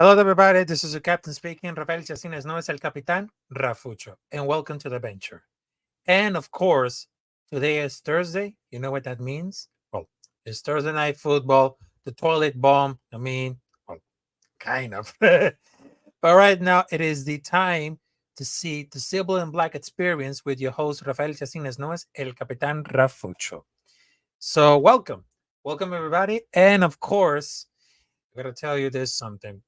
Hello, everybody. This is your captain speaking. Rafael Chacín, as known as El Capitán Rafucho, and welcome to the venture. And of course, today is Thursday. You know what that means? Well, it's Thursday night football, the toilet bomb. Well, kind of. But right now, it is the time to see the Silver and Black experience with your host, Rafael Chacín, as known as El Capitán Rafucho. So, welcome. Welcome, everybody. And of course, I got to tell you this something.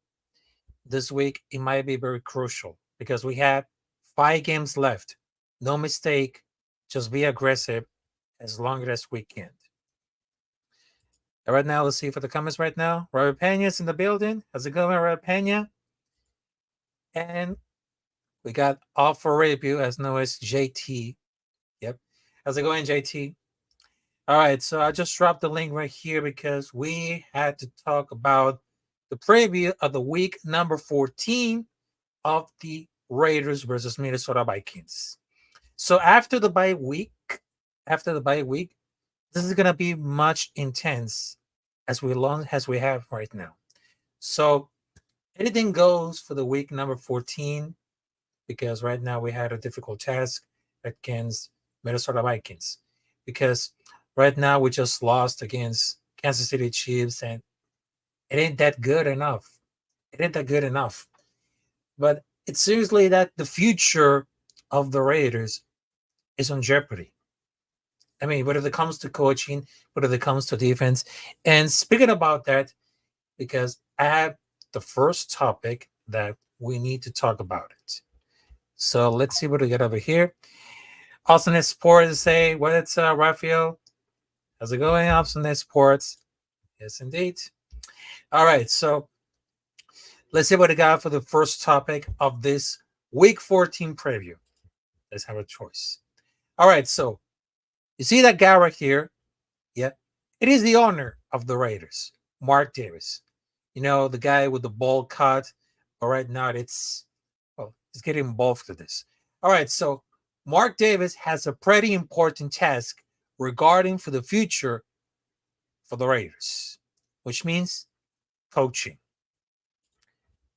This week, it might be very crucial because we have 5 games left. No mistake. Just be aggressive as long as we can. Right now, let's see for the comments right now. Robert Pena's in the building. How's it going, Robert Pena? And we got Offer Review, as known as JT. Yep. How's it going, JT? All right, so I just dropped the link right here because we had to talk about the preview of the week number 14 of the Raiders versus Minnesota Vikings. So after the bye week, this is gonna be much intense as we have right now. So anything goes for the week number 14 because right now we had a difficult task against Minnesota Vikings because right now we just lost against Kansas City Chiefs and it ain't that good enough. But it seems like that the future of the Raiders is on jeopardy. I mean, whether it comes to coaching, whether it comes to defense. And speaking about that, because I have the first topic that we need to talk about it. So let's see what we get over here. Austin Sports say, what's Rafael? How's it going, Austin Sports? Yes, indeed. All right, so let's see what I got for the first topic of this Week 14 preview. Let's have a choice. All right, so you see that guy right here? Yeah, it is the owner of the Raiders, Mark Davis. You know, the guy with the ball cut. But right now, he's getting involved with this. All right, so Mark Davis has a pretty important task regarding for the future for the Raiders, which means coaching.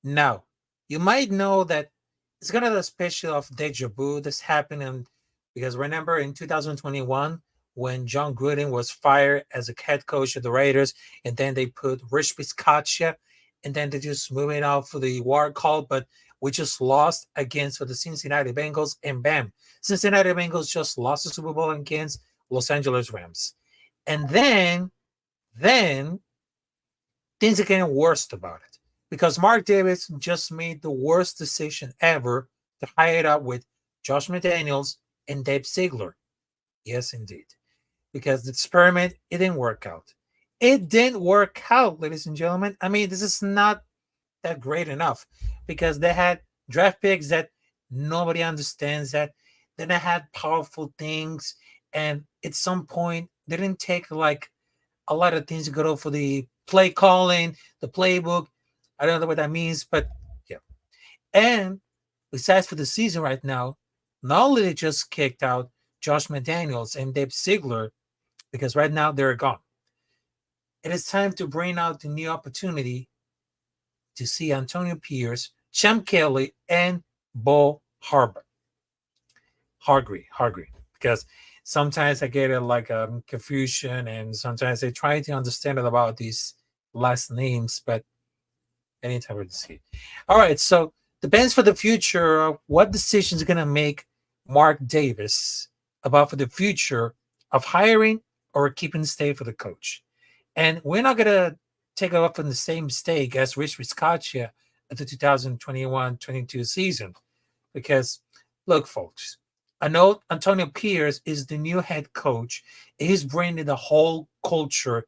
Now, you might know that it's kind of a special of deja vu that's happening because remember in 2021 when John Gruden was fired as a head coach of the Raiders, and then they put Rich Bisaccia, and then they just moving out for the wild call, but we just lost against for the Cincinnati Bengals, and bam, Cincinnati Bengals just lost the Super Bowl against Los Angeles Rams, and then things are getting worse about it because Mark Davis just made the worst decision ever to hire it up with Josh McDaniels and Dave Ziegler. Yes, indeed. Because the experiment, it didn't work out. It didn't work out, ladies and gentlemen. I mean, this is not that great enough because they had draft picks that nobody understands that. Then they had powerful things. And at some point, they didn't take like a lot of things to go for the play calling, the playbook. I don't know what that means, but yeah. And besides for the season right now, not only they just kicked out Josh McDaniels and Dave Ziegler, because right now they're gone. It is time to bring out the new opportunity to see Antonio Pierce, Champ Kelly, and Bo Hargrave. Because sometimes I get like a confusion, and sometimes I try to understand about these last names, but anytime we see. All right, so depends for the future of what decisions are gonna make Mark Davis about for the future of hiring or keeping stay for the coach. And we're not gonna take it up on the same mistake as Rich Bisaccia at the 2021-22 season, because look, folks, I know Antonio Pierce is the new head coach. He's bringing the whole culture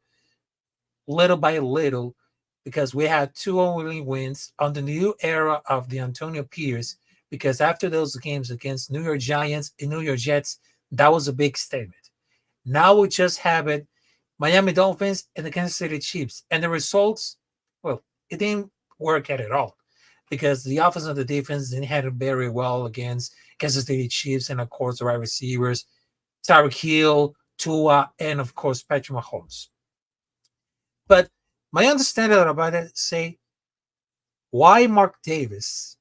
little by little because we had 2 only wins on the new era of the Antonio Pierce. because after those games against New York Giants and New York Jets, that was a big statement. Now we just have it Miami Dolphins and the Kansas City Chiefs. And the results, well, it didn't work out at all because the offense and the defense didn't handle very well against Kansas City Chiefs and, of course, the wide receivers, Tyreek Hill, Tua, and, of course, Patrick Mahomes. But my understanding about it say why Mark Davis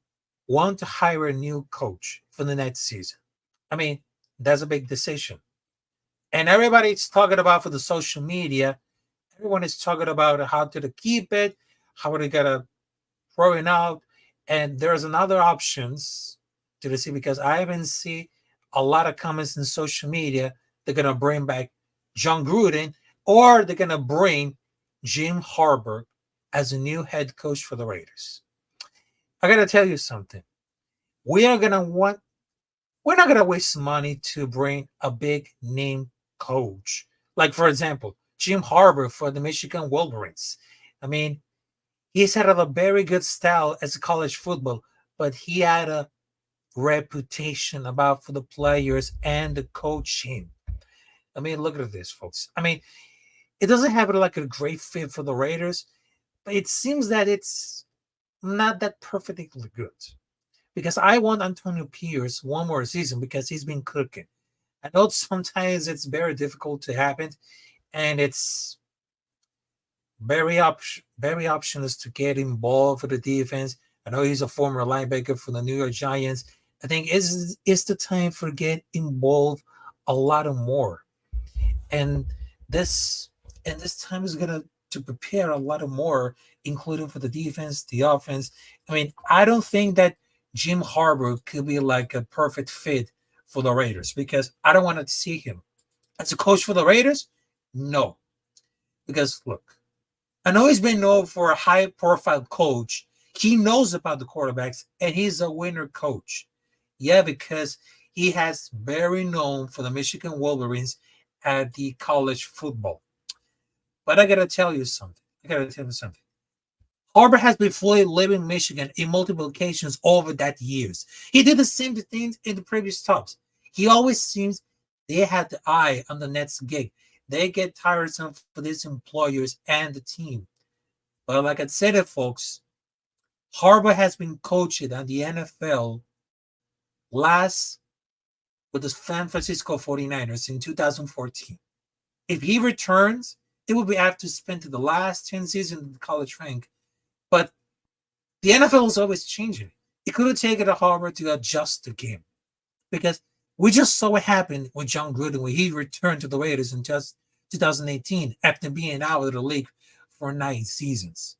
want to hire a new coach for the next season. I mean, that's a big decision. And everybody's talking about for the social media, everyone is talking about how to keep it, how they gotta throw it out. And there's another options to see because I haven't seen a lot of comments in social media. They're gonna bring back John Gruden or they're gonna bring Jim Harbaugh as a new head coach for the Raiders. I gotta tell you something. We are gonna want we're not gonna waste money to bring a big name coach. Like for example, Jim Harbaugh for the Michigan Wolverines. I mean, he's had a very good style as a college football, but he had a reputation about for the players and the coaching. I mean, look at this, folks. I mean, it doesn't have like a great fit for the Raiders, but it seems that it's not that perfectly good. Because I want Antonio Pierce one more season because he's been cooking. I know sometimes it's very difficult to happen, and it's very optionless to get involved for the defense. I know he's a former linebacker for the New York Giants. I think it's the time for get involved a lot more, and this this time is gonna to prepare a lot more, including for the defense, the offense. I mean, I don't think that Jim Harbaugh could be like a perfect fit for the Raiders because I don't want to see him as a coach for the Raiders. No, because look, I know he's been known for a high-profile coach. He knows about the quarterbacks, and he's a winner coach. Yeah, because he has very known for the Michigan Wolverines at the college football. But I gotta tell you something. Harbaugh has been fully living in Michigan in multiple occasions over that years. He did the same things in the previous stops. He always seems they had the eye on the next gig. They get tiresome for these employers and the team. But like I said, it, folks, Harbaugh has been coaching on the NFL last with the San Francisco 49ers in 2014. If he returns, it will be after spending the last 10 seasons in the college rank. But the NFL is always changing. It could have taken a Harbaugh to adjust the game because we just saw what happened with John Gruden when he returned to the Raiders in just 2018 after being out of the league for 9 seasons.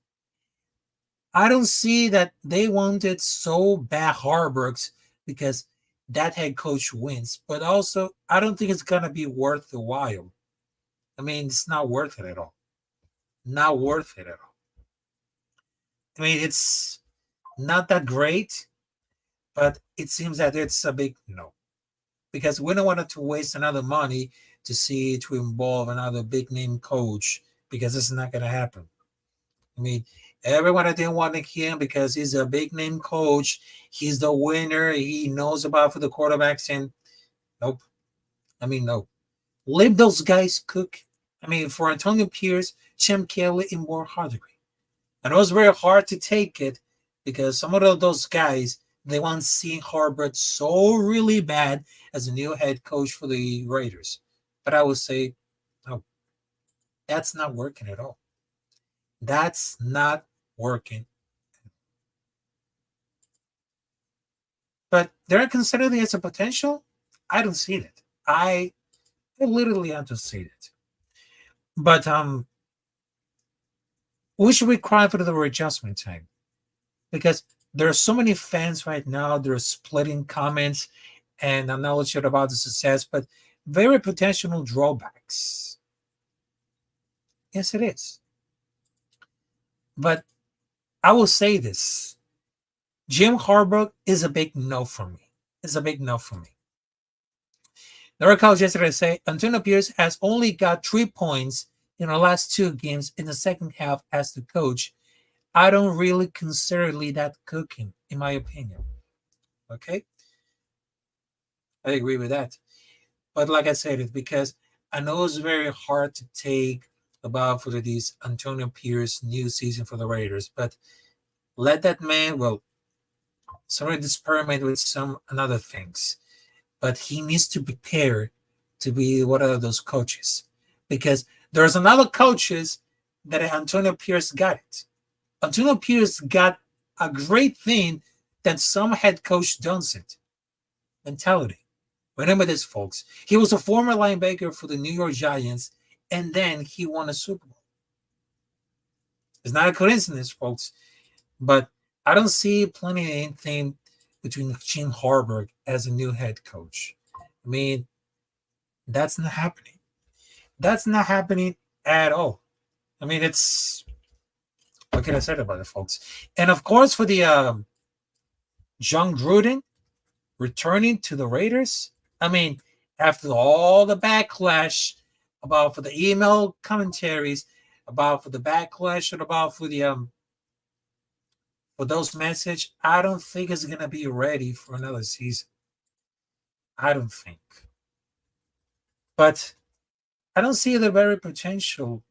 I don't see that they wanted so bad Harbaugh's because that head coach wins, but also I don't think it's gonna be worth the while. I mean, it's not worth it at all. Not worth it at all. I mean, it's not that great, but it seems that it's a big no because we don't want to waste another money to involve another big name coach because it's not going to happen. I mean, everyone didn't want him because he's a big name coach. He's the winner. He knows about for the quarterbacks. And nope. I mean, no. Let those guys cook. I mean, for Antonio Pierce, Jim Kelly, and more Hardaway. And it was very hard to take it because some of those guys, they want seeing Harbaugh so really bad as a new head coach for the Raiders. But I would say, no, that's not working at all. That's not working. But they're considering it as a potential. I don't see it. I literally don't see it. But we should be crying for the readjustment time because there are so many fans right now. They're splitting comments, and I'm not sure about the success, but very potential drawbacks. Yes, it is. But I will say this: Jim Harbaugh is a big no for me. It's a big no for me. The record yesterday say Antonio Pierce has only got 3 points in the last 2 games in the second half as the coach. I don't really consider that cooking, in my opinion. Okay, I agree with that. But like I said, it's because I know it's very hard to take about for these Antonio Pierce new season for the Raiders, but let that man, well, sorry to experiment with some another things, but he needs to prepare to be one of those coaches because there's another coaches that Antonio Pierce got it. Antonio Pierce got a great thing that some head coach doesn't. Mentality. Remember this, folks. He was a former linebacker for the New York Giants, and then he won a Super Bowl. It's not a coincidence, folks, but I don't see plenty anything between Jim Harbaugh as a new head coach. I mean, that's not happening. That's not happening at all. I mean, it's what can I say about it, folks? And of course, for the John Gruden returning to the Raiders. I mean, after all the backlash about for the email commentaries, about for the backlash and about for those message, I don't think it's gonna be ready for another season. I don't think. But I don't see the very potential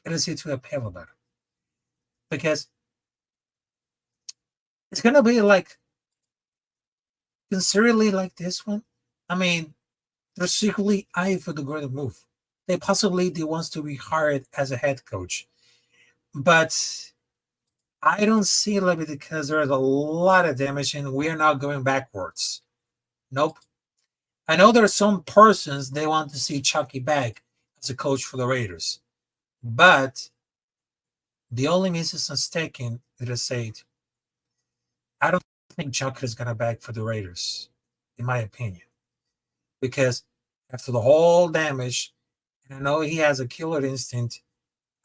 in the to appeal about it. Because it's gonna be like sincerely like this one. I mean, they're secretly eyeing for the greater move. They wants to be hired as a head coach. But I don't see it because there's a lot of damage and we are not going backwards. Nope. I know there are some persons they want to see Chucky back as a coach for the Raiders. But the only mistake that I said, I don't think Chucky is gonna back for the Raiders, in my opinion. Because after the whole damage, and I know he has a killer instinct,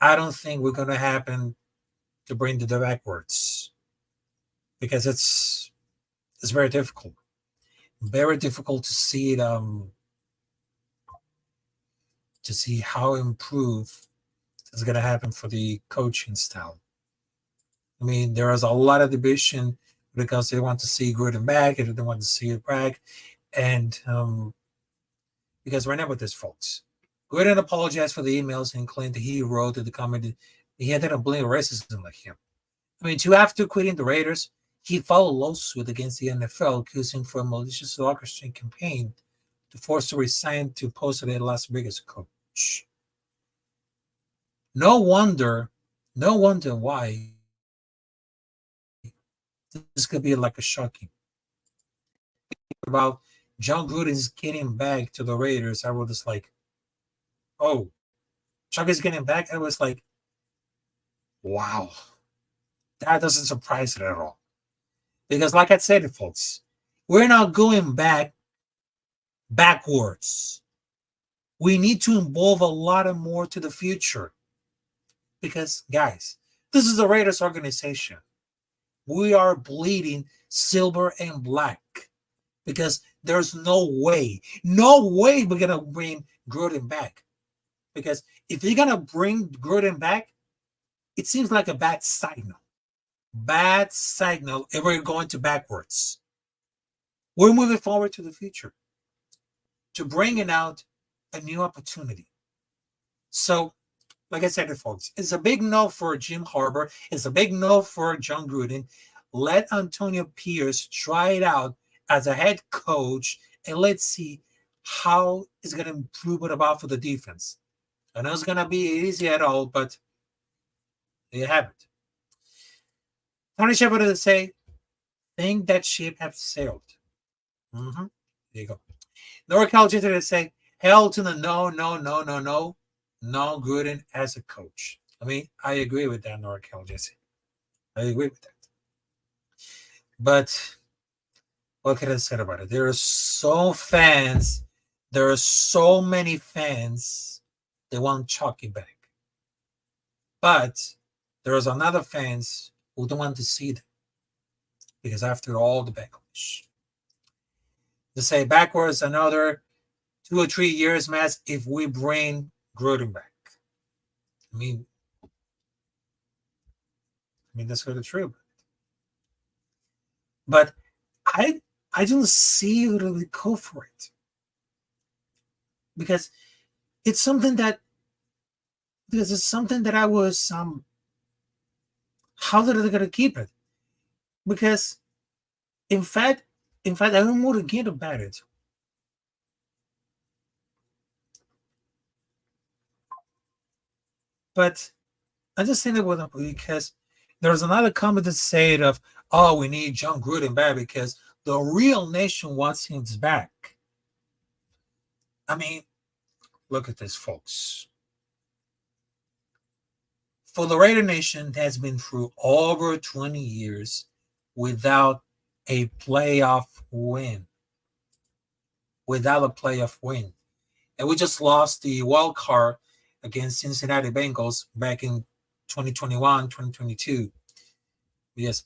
I don't think we're gonna happen to bring the backwards. Because it's very difficult to see it to see how improve is going to happen for the coaching style. I mean, there is a lot of division because they want to see Gruden back and they want to see it back, and because remember this, folks, Gruden apologized for the emails and claimed that he wrote to the comment he had to blame racism like him. I mean, after quitting the Raiders, he filed a lawsuit against the NFL, accusing for a malicious orchestrated campaign to force to resign to post as Las Vegas coach. No wonder why this could be like a shocking. About John Gruden's getting back to the Raiders, I was just like, oh, Chuck is getting back. I was like, wow, that doesn't surprise it at all. Because, like I said, folks, we're not going backwards. We need to involve a lot of more to the future. Because, guys, this is the Raiders organization. We are bleeding silver and black. Because there's no way we're going to bring Gruden back. Because if you're going to bring Gruden back, it seems like a bad signal. Bad signal if we're going to backwards. We're moving forward to the future. To bringing out a new opportunity. So, like I said, folks, it's a big no for Jim Harbaugh. It's a big no for John Gruden. Let Antonio Pierce try it out as a head coach, and let's see how it's going to improve it about for the defense. I know it's going to be easy at all, but there you have it. Tony Shepard to say, think that ship has sailed. There you go. NorCal Jester to say, hell to the no Gruden as a coach. I mean, I agree with that, NorCal Jesse. I agree with that. But what can I say about it? There are so many fans that want Chucky back. But there is another fans who don't want to see them. Because after all the backlash. To say backwards another 2 or 3 years, Matt, if we bring Gruden back. I mean, that's what the truth. But I I don't see you really go for it because it's something that I was how are they gonna keep it? Because in fact, I don't want to get about it. But I just think that with them because there's another comment that said of, oh, we need John Gruden back because the real nation wants him back. I mean, look at this, folks. For the Raider Nation has been through over 20 years without a playoff win. Without a playoff win. And we just lost the wild card against Cincinnati Bengals back in 2021, 2022. Yes.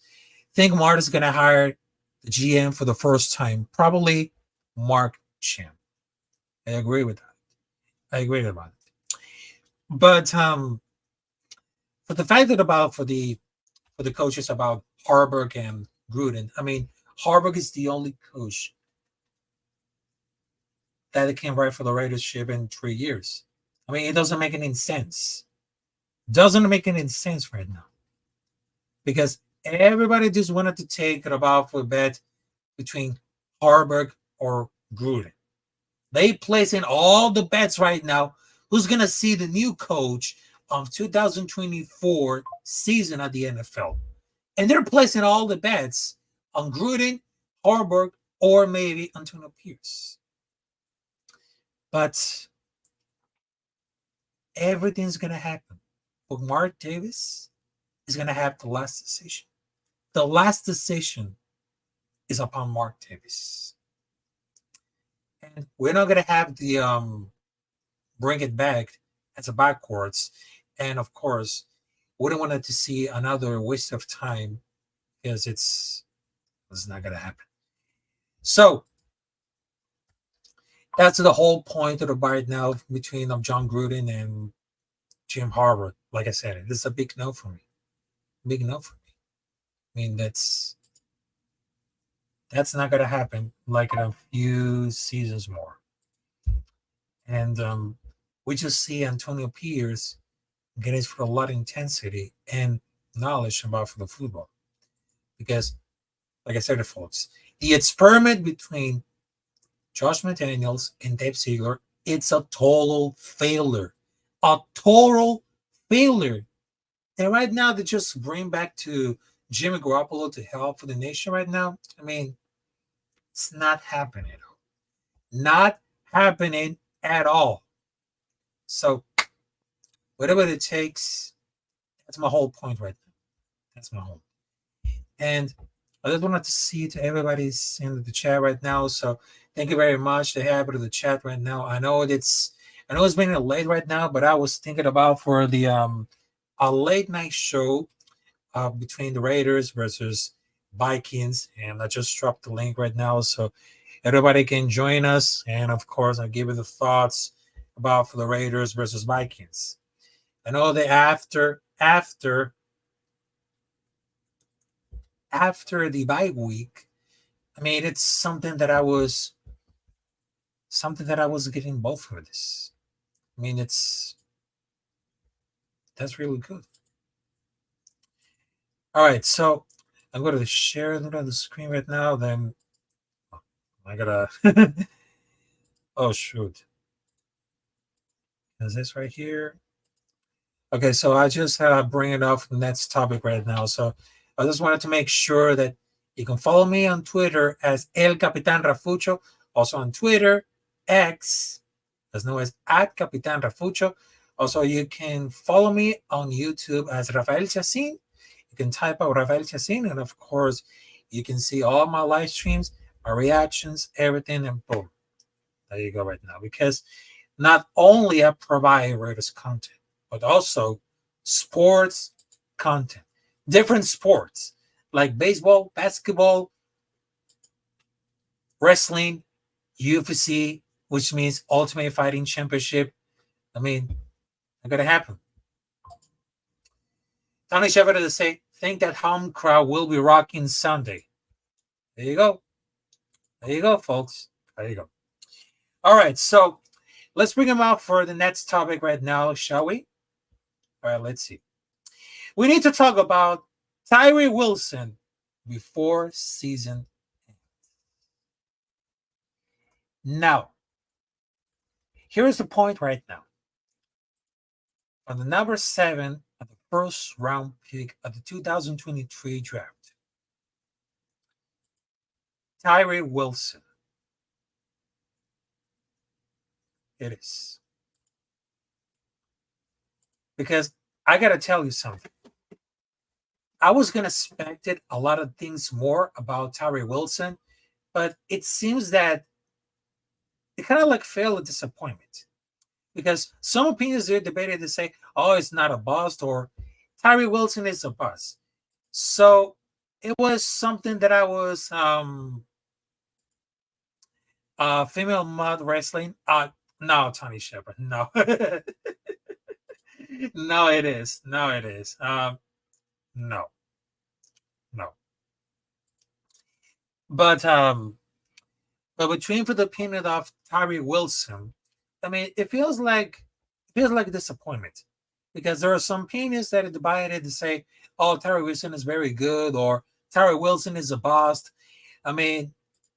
I think Martin's going to hire the GM for the first time, probably Mark Champ. I agree with that. I agree about it. But for the fact that about for the coaches about Harburg and Gruden, I mean, Harburg is the only coach that can write for the Raiders ship in 3 years. I mean, it doesn't make any sense. Doesn't make any sense right now. Because everybody just wanted to take it about for a bet between Harburg or Gruden. They placing all the bets right now. Who's going to see the new coach of 2024 season at the NFL? And they're placing all the bets on Gruden, Harburg, or maybe Antonio Pierce. But everything's going to happen. But Mark Davis is going to have the last decision. The last decision is upon Mark Davis. And we're not going to have the bring it back as a backwards. And of course, we don't want to see another waste of time because it's not going to happen. So that's the whole point of the fight now between John Gruden and Jim Harbaugh. Like I said, this is a big no for me. Big no for me. I mean, that's not going to happen like in a few seasons more. And we just see Antonio Pierce getting for a lot of intensity and knowledge about for the football. Because, like I said, folks, the experiment between Josh McDaniels and Dave Ziegler, it's a total failure. A total failure. And right now, they just bring back to Jimmy Garoppolo to help for the nation right now. I mean, it's not happening. Not happening at all. So, whatever it takes, that's my whole point right now. That's my whole. And I just wanted to see to everybody's in the chat right now. So, thank you very much to have it in the chat right now. I know it's been late right now, but I was thinking about for the a late night show between the Raiders versus Vikings, and I just dropped the link right now so everybody can join us. And of course, I'll give you the thoughts about for the Raiders versus Vikings. I know that after the bye week, I mean, it's something that I was getting both for this. I mean, that's really good. All right, so I'm going to share it on the screen right now. Then I gotta. Oh shoot! Is this right here? Okay, so I just bring it up the next topic right now. So I just wanted to make sure that you can follow me on Twitter as El Capitán Rafucho. Also on Twitter, X, as known as @Capitán Rafucho. Also, you can follow me on YouTube as Rafael Chacín. You can type out Rafael Chacín, and of course, you can see all my live streams, my reactions, everything, and boom. There you go right now. Because not only I provide Raiders content, but also sports content. Different sports like baseball, basketball, wrestling, UFC, which means Ultimate Fighting Championship. I mean, it's going to happen. Tony Shepard to say, think that home crowd will be rocking Sunday. There you go. There you go, folks. There you go. All right, so let's bring him out for the next topic right now, shall we? All right, let's see. We need to talk about Tyree Wilson before season. Now, here's the point right now. On the number 7 of the first round pick of the 2023 draft, Tyree Wilson. It is. Because I got to tell you something. I was going to expect it a lot of things more about Tyree Wilson, but it seems that it kind of like failed a disappointment. Because some opinions are debated to say, oh, it's not a bust or Tyree Wilson is a bust. So it was something that I was female mud wrestling. No, Tony Shepard. No. No, it is. No, it is. No. No. But between for the opinion of Tyree Wilson, I mean, it feels like a disappointment because there are some opinions that are divided to say, "Oh, Tyree Wilson is very good," or "Tyree Wilson is a bust." I mean,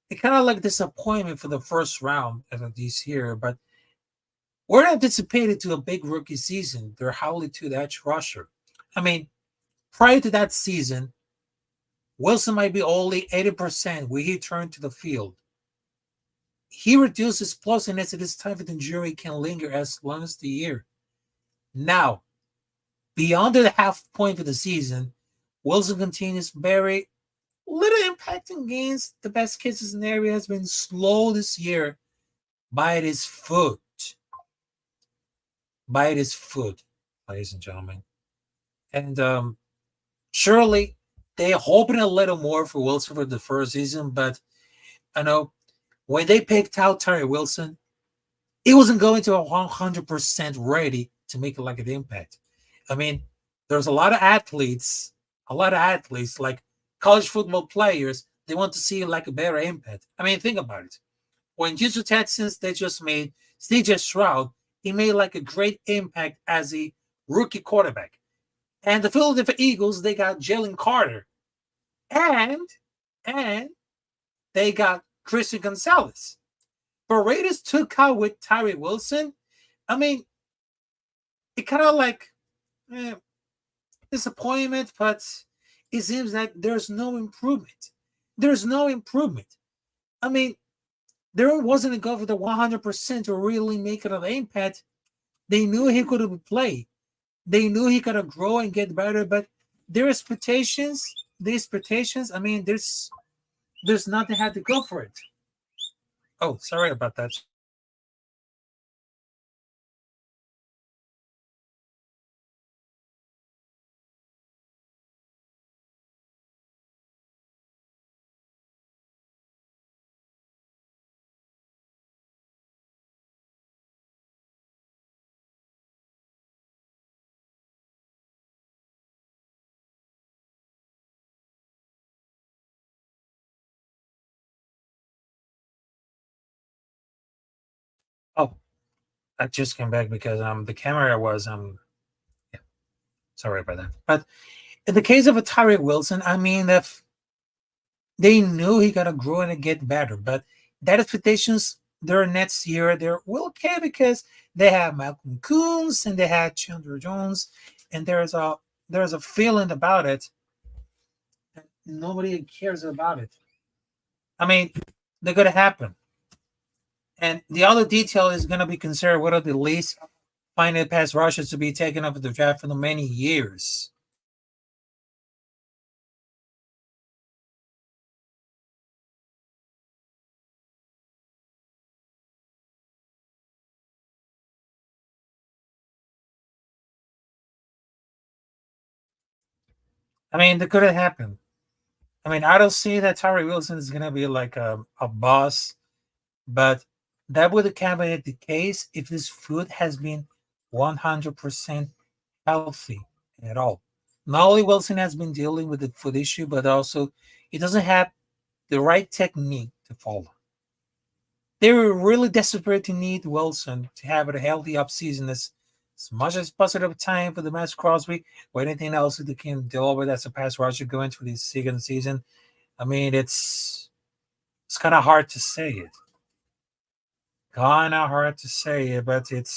it kind of like disappointment for the first round of this year, but we're anticipated to a big rookie season. They're highly to the edge rusher. I mean, prior to that season, Wilson might be only 80% when he turned to the field. He reduces plosiveness at this time of the injury can linger as long as the year. Now, beyond the half point for the season, Wilson continues very little impacting gains. The best case scenario has been slow this year by his foot. By his foot, ladies and gentlemen. And surely they're hoping a little more for Wilson for the first season, but I know when they picked out Tyree Wilson, it wasn't going to a 100% ready to make like an impact. I mean, there's a lot of athletes like college football players, they want to see like a better impact. I mean, think about it. When Houston Texans, they just made CJ Stroud, he made like a great impact as a rookie quarterback. And the Philadelphia Eagles, they got Jalen Carter. And and they got Christian Gonzalez. But Raiders took out with Tyree Wilson. I mean, it kind of like eh, disappointment, but it seems like there's no improvement. There's no improvement. I mean, there wasn't a go for the 100% to really make it an impact. They knew he could play. They knew he could grow and get better, but the expectations, I mean, there's nothing had to go for it. Oh, sorry about that. Oh, I just came back because the camera was yeah, sorry about that. But in the case of a Tyree Wilson, I mean, if they knew he gotta grow and get better, but that expectations their next year they're well okay because they have Malcolm Coons and they had Chandler Jones, and there's a feeling about it that nobody cares about it. I mean, they're gonna happen. And the other detail is gonna be considered what are the least final pass rushes to be taken up at the draft for the many years. I mean, that could have happened. I mean, I don't see that Tyree Wilson is gonna be like a boss, but that would have been the case if this food has been 100% healthy at all. Not only Wilson has been dealing with the food issue, but also he doesn't have the right technique to follow. They were really desperate to need Wilson to have a healthy offseason as much as possible time for the Maxx Crosby or anything else that they can deal with as a pass rusher going through the second season. I mean, it's kind of hard to say it. Kind of hard to say it, but it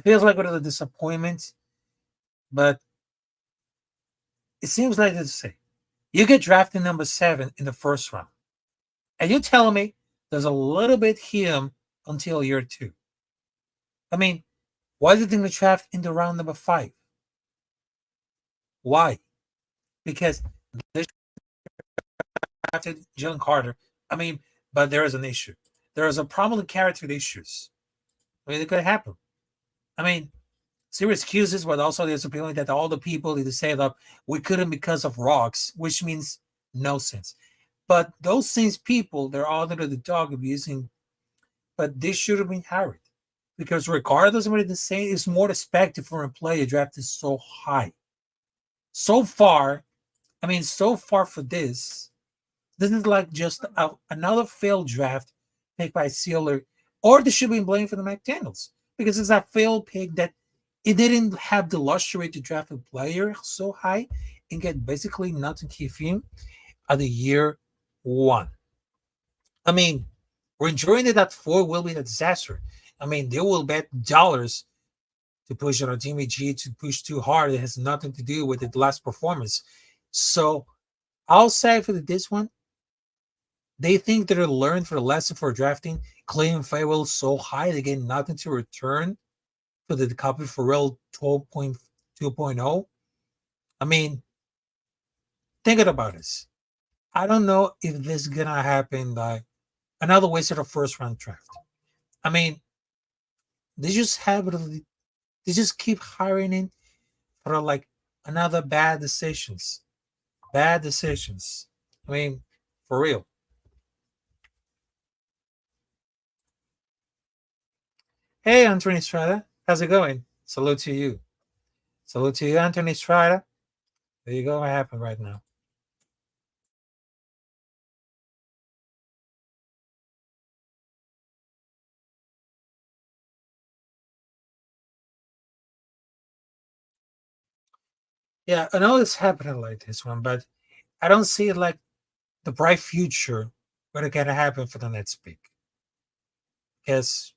feels like a little disappointment. But it seems like to say you get drafted number 7 in the first round, and you tell me there's a little bit him until year 2. I mean, why did they draft in the round number 5? Why? Because they drafted Jalen Carter. I mean, but there is an issue. There is a problem with character issues. I mean, it could happen. I mean, serious excuses, but also there's a feeling that all the people that say that we couldn't because of rocks, which means no sense. But those same people, they're all under the dog abusing, but they should have been hired. Because regardless of what they say, it's more expected for a player drafted so high. So far for this is like just another failed draft pick by Sealer, or they should be blamed for the McDaniels because it's a failed pick that it didn't have the luxury to draft a player so high and get basically nothing to him at the year 1. I mean, we're enjoying it that 4 will be a disaster. I mean, they will bet dollars to push on Jimmy G to push too hard. It has nothing to do with the last performance. So I'll say for this one, they think they're learned for the lesson for drafting Clayton Farrell so high they get nothing to return for the copy for real 12.2.0. I mean, thinking about this, I don't know if this is gonna happen like another waste of a first round draft. I mean, they just keep hiring in for like another bad decisions. Bad decisions. I mean, for real. Hey, Anthony Strada. How's it going? Salute to you. Salute to you, Anthony Strada. There you go. What happened right now? Yeah, I know it's happening like this one, but I don't see it like the bright future what it gonna happen for the next pick. Because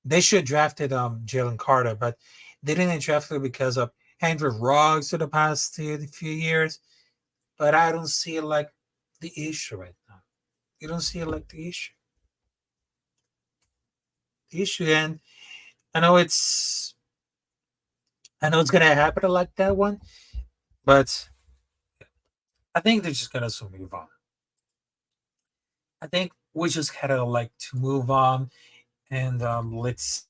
they should drafted Jalen Carter, but they didn't draft him because of Andrew Ruggs for the past few years. But I don't see it like the issue right now. You don't see it like the issue. The issue, and I know it's I know it's gonna happen like that one, but I think they're just gonna soon move on. I think we just gotta like to move on and let's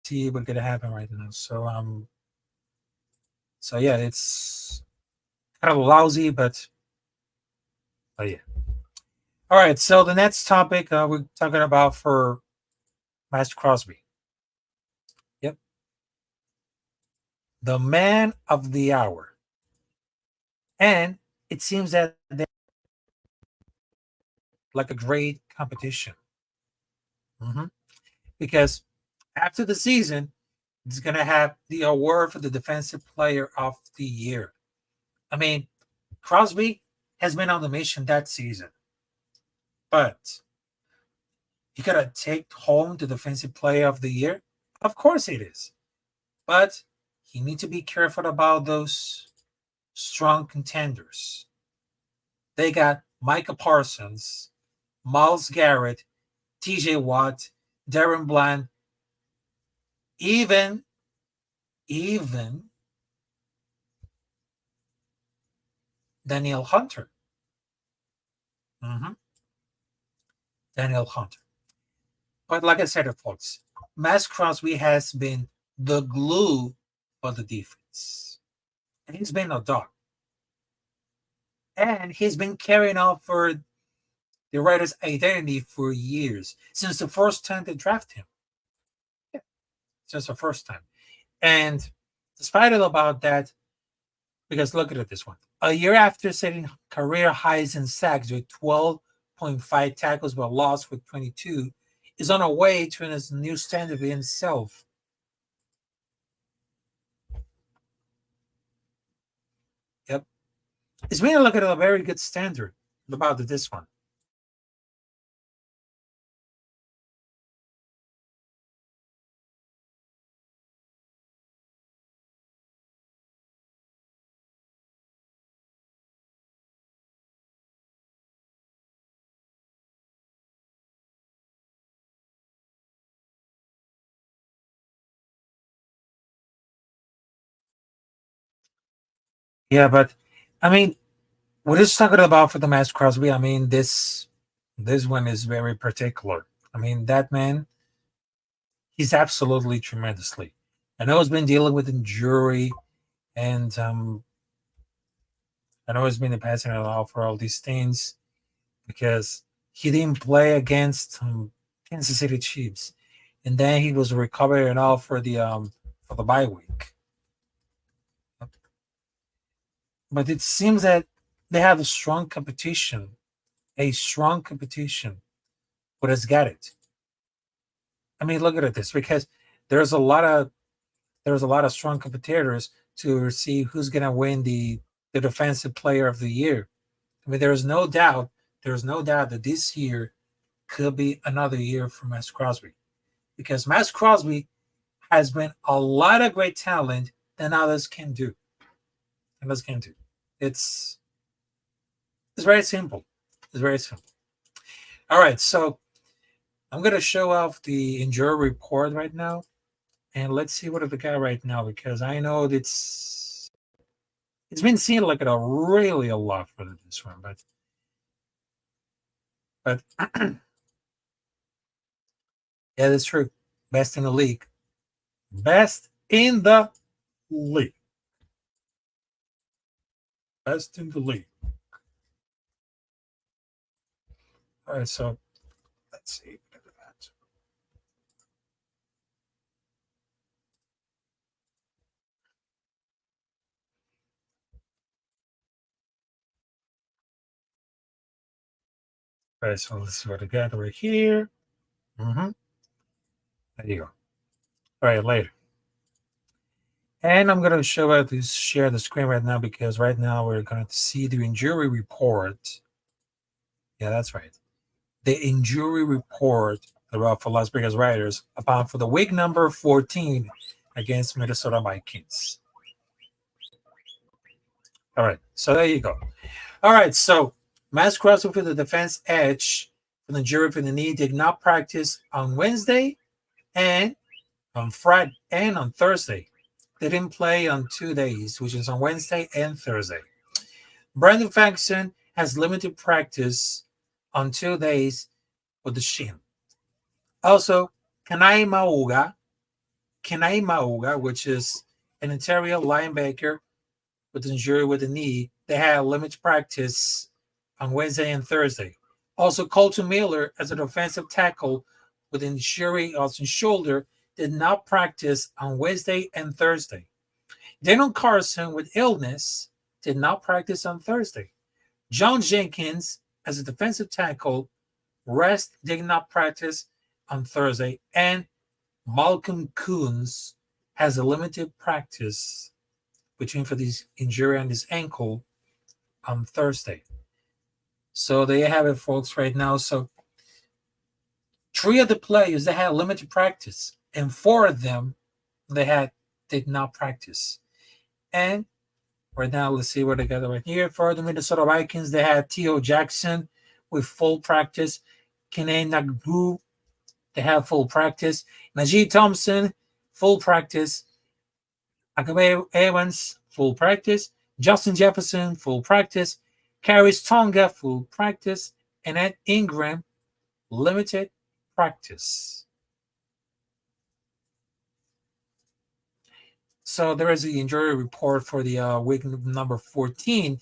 see what's gonna happen right now. So yeah, it's kind of lousy, but yeah. All right, so the next topic we're talking about for Maxx Crosby. Yep, the man of the hour, and it seems that they're like a great competition. Mhm. Because after the season, it's gonna have the award for the defensive player of the year. I mean, Crosby has been on the mission that season, but you gotta take home the defensive player of the year. Of course it is, but you need to be careful about those strong contenders. They got Micah Parsons, Miles Garrett, TJ Watt, Darren Bland, even even Daniel Hunter. Mhm. Daniel Hunter. But like I said, folks, Maxx Crosby has been the glue for the defense. And he's been a dog. And he's been carrying out for the Raiders' identity for years, since the first time they drafted him. Yeah, since the first time. And despite all about that, because look at it this one. A year after setting career highs in sacks with 12.5 tackles but lost with 22, is on a way to a new standard for himself. Yep. It's been look at a very good standard about this one. Yeah, but I mean, what is talking about for the Maxx Crosby? I mean, this one is very particular. I mean, that man, he's absolutely tremendously. I know he's been dealing with injury, and I know he's been passing it off for all these things because he didn't play against Kansas City Chiefs, and then he was recovering all for the bye week. But it seems that they have a strong competition, but has got it. I mean, look at this because there's a lot of there's a lot of strong competitors to see who's going to win the defensive player of the year. I mean, there's no doubt that this year could be another year for Maxx Crosby because Maxx Crosby has been a lot of great talent than others can do. Others can do. It's it's very simple. It's very simple. All right, so I'm gonna show off the injury report right now, and let's see what we got right now because I know it's been seen like a really a lot for this one, but yeah, that's true. Best in the league. Best in the league. Best in the league. All right, so let's see. All right, so let's see what I got right here. Mm-hmm. There you go. All right, later. And I'm going to share the screen right now because right now we're going to see the injury report. Yeah, that's right. The injury report about for Las Vegas Raiders about for the week number 14 against Minnesota Vikings. All right, so there you go. All right, so Maxx Crosby for the defense edge for the injury for the knee did not practice on Wednesday and on Friday and on Thursday. They didn't play on 2 days, which is on Wednesday and Thursday. Brandon Faxon has limited practice on 2 days with the shin. Also, Kanai Mauga, which is an interior linebacker with an injury with the knee, they had limited practice on Wednesday and Thursday. Also, Colton Miller, as a defensive tackle with an injury on his shoulder, did not practice on Wednesday and Thursday. Daniel Carson, with illness, did not practice on Thursday. John Jenkins, as a defensive tackle, did not practice on Thursday. And Malcolm Coons has a limited practice between for this injury on his ankle on Thursday. So there you have it, folks, right now. So 3 of the players that had limited practice, and 4 of them did not practice. And right now, let's see what they got right here. For the Minnesota Vikings, they had T.O. Jackson with full practice. Kene Nagbu, they have full practice. Najee Thompson, full practice. Akabe Evans, full practice. Justin Jefferson, full practice. Karis Tonga, full practice. And Ed Ingram, limited practice. So there is the injury report for the week number 14,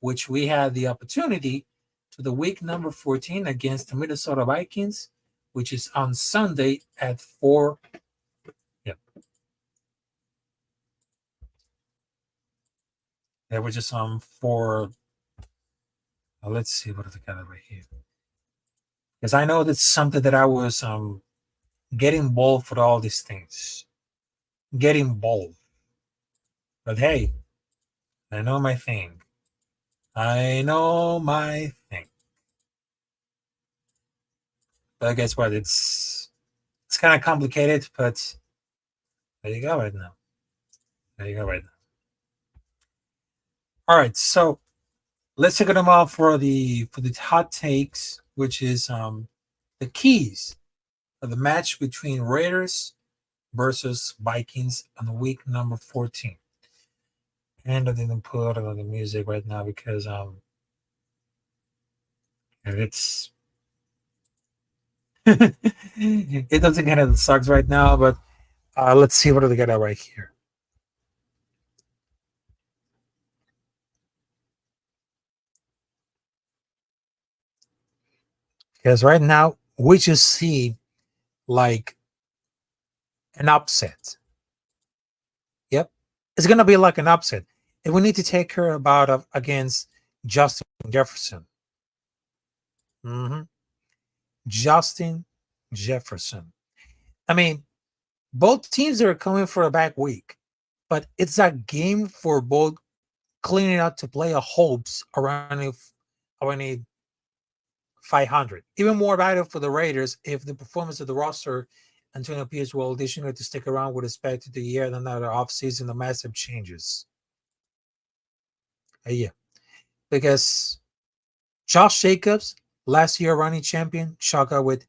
which we had the opportunity to the week number 14 against the Minnesota Vikings, which is on Sunday at 4. Yeah. That was just for let's see what I got right here. Because I know that's something that I was getting involved with all these things. Getting involved. But hey, I know my thing. I know my thing. But guess what? It's kind of complicated, but there you go right now. There you go right now. All right, so let's take them out for the hot takes, which is the keys of the match between Raiders versus Vikings on the week number 14. And I didn't put it on the music right now because it's it doesn't kind of sucks right now, but let's see what do they get out right here. Because right now we just see like an upset. Yep, it's gonna be like an upset, and we need to take care about against Justin Jefferson. hmm Justin Jefferson. I mean, both teams are coming for a back week, but it's a game for both cleaning out to play a hopes around a 500. Even more valuable for the Raiders if the performance of the roster Antonio Pierce will additionally to stick around with respect to the year and another offseason, the massive changes. Yeah, because Josh Jacobs, last year running champion, shot out with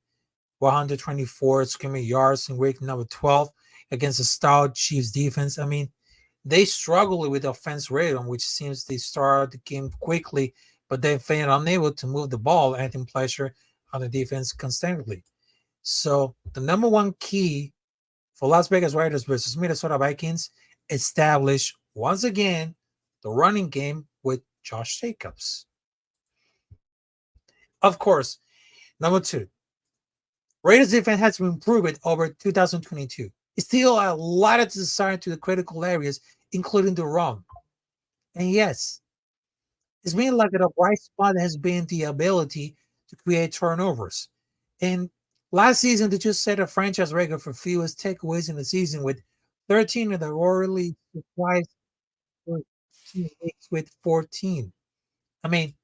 124 scrimmage yards in week number 12 against the stout Chiefs defense. I mean, they struggle with offense rhythm, which seems they start the game quickly, but they feel unable to move the ball, adding pressure on the defense constantly. So the number one key for Las Vegas Raiders versus Minnesota Vikings establish once again the running game with Josh Jacobs. Of course, number two, Raiders defense has been improved over 2022. It's still a lot of desire to the critical areas, including the run. And yes, it's been like a bright spot has been the ability to create turnovers. And last season, they just set a franchise record for fewest takeaways in the season with 13 of the royally surprised weeks with 14. I mean,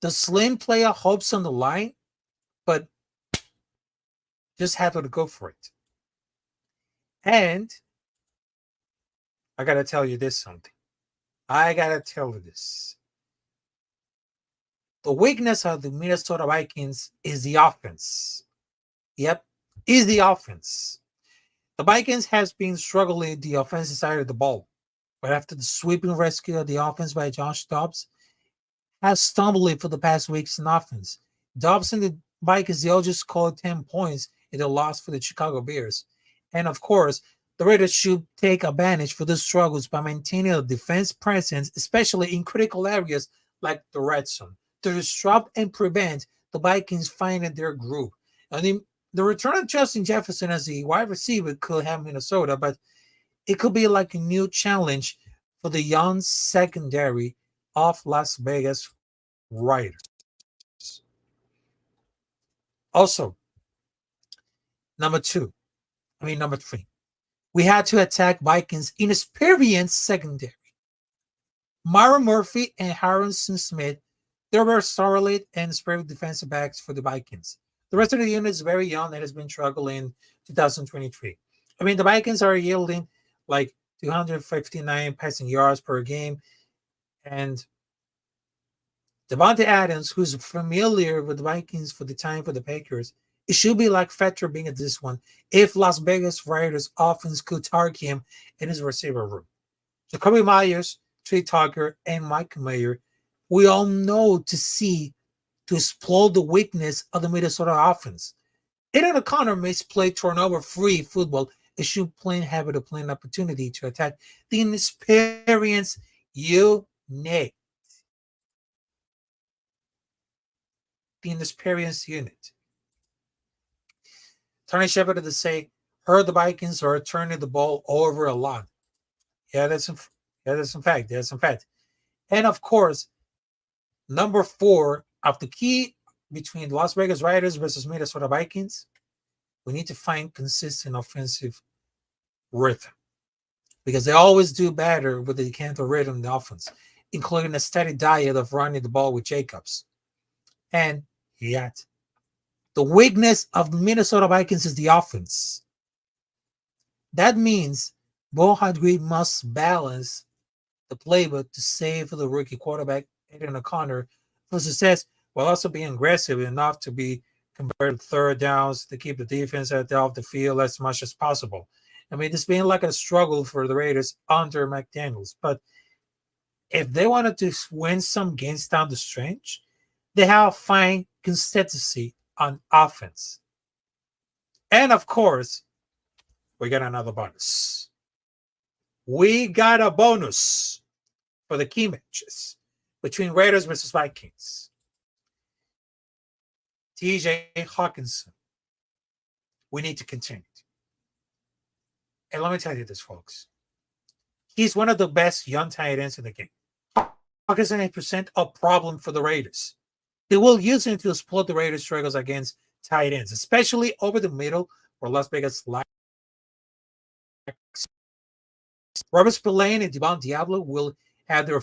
the slim player hopes on the line, but just happy to go for it. And I gotta tell you this something. I gotta tell you this. The weakness of the Minnesota Vikings is the offense. Yep, is the offense. The Vikings has been struggling the offensive side of the ball, but after the sweeping rescue of the offense by Josh Dobbs, has stumbled for the past weeks in offense. Dobbs and the Vikings, they all just scored 10 points in the loss for the Chicago Bears. And of course, the Raiders should take advantage for the struggles by maintaining a defense presence, especially in critical areas like the red zone, to disrupt and prevent the Vikings finding their groove. And the return of Justin Jefferson as the wide receiver could have Minnesota, but it could be like a new challenge for the young secondary of Las Vegas Raiders. Also, number three, we had to attack Vikings' inexperienced secondary. Myron Murphy and Harrison Smith, they were solid and experienced defensive backs for the Vikings. The rest of the unit is very young and has been struggling in 2023. I mean, the Vikings are yielding like 259 passing yards per game, and Devontae Adams, who's familiar with the Vikings for the time for the Packers, it should be like Fetter being at this one if Las Vegas Raiders offense could target him in his receiver room. Jacoby Myers, Trey Tucker, and Mike Mayer, we all know to explode the weakness of the Minnesota offense. Aiden O'Connor may play turnover-free football. It should have a playing opportunity to attack the inexperienced unit. The inexperienced unit. Tony Shepard to say, heard the Vikings are turning the ball over a lot. Yeah, That is some fact. That's some fact. And of course, number four of the key between Las Vegas Raiders versus Minnesota Vikings, we need to find consistent offensive rhythm because they always do better with the counter rhythm in the offense, including a steady diet of running the ball with Jacobs. And yet, the weakness of the Minnesota Vikings is the offense. That means Bohan Green must balance the playbook to save the rookie quarterback Aiden O'Connor for success while also being aggressive enough to be converted third downs to keep the defense off the field as much as possible. I mean, it's been like a struggle for the Raiders under McDaniels. But if they wanted to win some games down the stretch, they have to find consistency on offense. And of course, we got another bonus. We got a bonus for the key matches between Raiders versus Vikings. TJ Hawkinson. We need to continue. And let me tell you this, folks. He's one of the best young tight ends in the game. Hawkinson 8% a problem for the Raiders. They will use him to exploit the Raiders' struggles against tight ends, especially over the middle where Las Vegas lacks. Robert Spillane and Devon Diablo will have their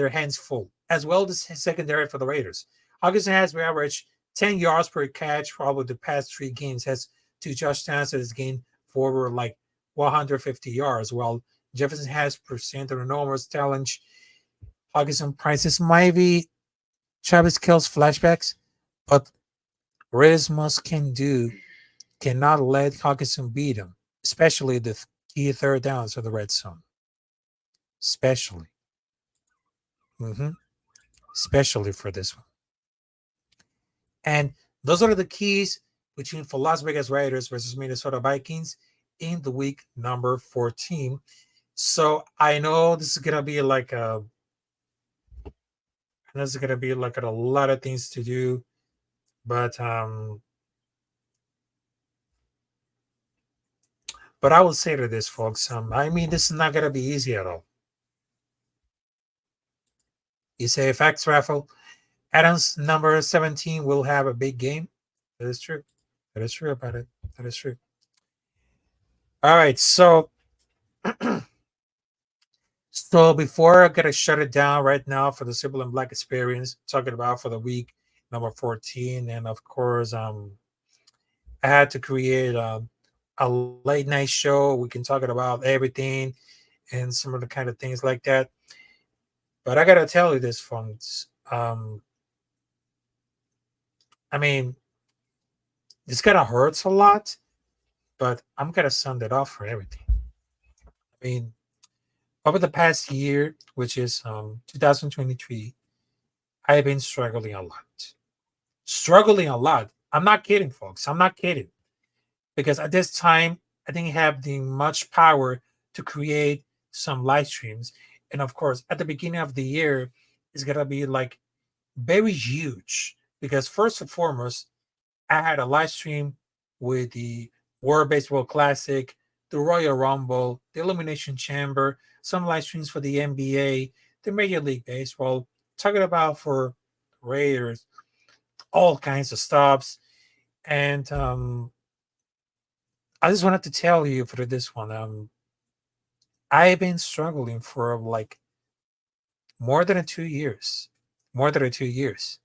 hands full, as well as secondary for the Raiders. Hawkinson has averaged 10 yards per catch for over the past 3 games, has 2 touchdowns and has gained for over like 150 yards, while Jefferson has presented enormous challenge. Hawkinson prices might be Travis Kelce's flashbacks, but Raiders cannot let Hawkinson beat him, especially the key third downs of the red zone. Especially. Especially for this one. And those are the keys between for Las Vegas Raiders versus Minnesota Vikings in the week number 14. So I know this is gonna be like a lot of things to do, but I will say to this, folks, I mean, this is not gonna be easy at all. You say facts raffle. Adams number 17 will have a big game. That is true. That is true about it. That is true. All right, so so before I gotta shut it down right now for the Simple and Black experience, talking about for the week number 14, and of course, I had to create a late night show. We can talk about everything and some of the kind of things like that. But I gotta tell you this, folks. I mean, this kind of hurts a lot, but I'm gonna send it off for everything. I mean, over the past year, which is 2023, I've been struggling a lot. Struggling a lot. I'm not kidding, folks. I'm not kidding. Because at this time, I didn't have the much power to create some live streams. And of course, at the beginning of the year, it's gonna be like very huge. Because first and foremost, I had a live stream with the World Baseball Classic, the Royal Rumble, the Elimination Chamber, some live streams for the NBA, the Major League Baseball, talking about for Raiders, all kinds of stops. And I just wanted to tell you for this one, I've been struggling for like more than 2 years. More than 2 years.